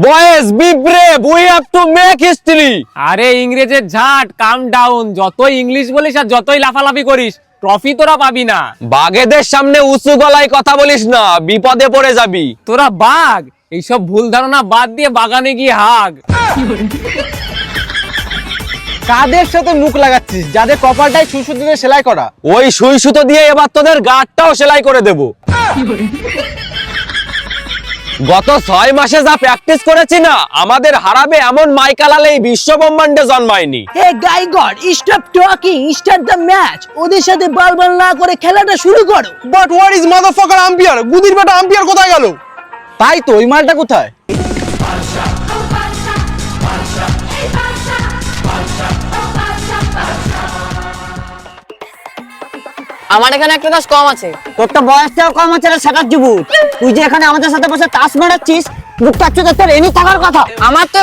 Boys B brave, we have to make history. আরে ইংরেজের ঝাট, কাম down. যতই ইংলিশ বলিস আর যতই লাফালাফি করিস, ট্রফি তোরা পাবি না। বাঘেদের সামনে উঁচু গলায় কথা বলিস না, বিপদে পড়ে যাবি। তোরা বাঘ, এইসব ভুল ধারণা বাদ দিয়ে বাগানে গিয়ে হাগ। কাদের সাথে মুখ লাগাচ্ছিস? যাদের কপালটাই সুসু দিয়ে সেলাই করা। ওই সুই সুতো দিয়ে এবার তোদের গাঁটটাও সেলাই করে দেব। গত 6 মাসে যা প্র্যাকটিস করেছি না, আমাদের হারাবে এমন মাইকালাল এই বিশ্ব ব্রহ্মাণ্ডে জন্মায়নি। Hey guy God, stop talking, start the match. ওদের সাথে বালবাল না করে খেলাটা শুরু করো। But what is motherfucker umpire? গুদির বেটা আম্পায়ার কোথায় গেল? তাই তো, ওই মালটা কোথায়? আমার এখানে একটা কাজ কম আছে। তোর তো বয়সটাও কম আছে রে শেখার যুবক। তুই যে এখানে আমাদের সাথে বসে তাস মারাচ্ছিস, মুখ কাচ্চু তোর এনি থাকার কথা। আমার তো